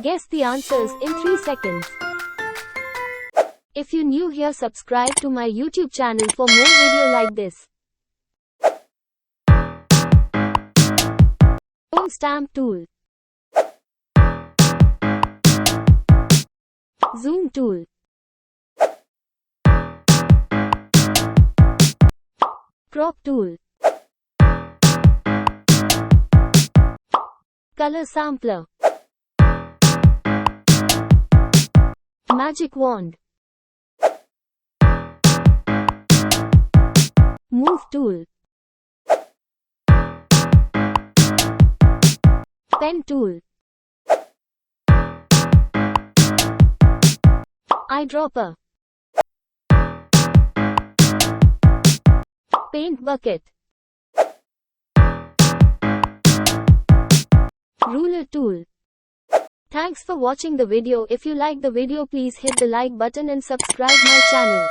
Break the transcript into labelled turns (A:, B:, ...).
A: Guess the answers in 3 seconds. If you're new here, subscribe to my YouTube channel for more videos like this. Home stamp tool. Zoom tool. Crop tool. Color sampler. Magic wand. Move tool. Pen tool. Eyedropper. Paint bucket. Ruler tool. Thanks for watching the video. If you like the video, please hit the like button and subscribe my channel.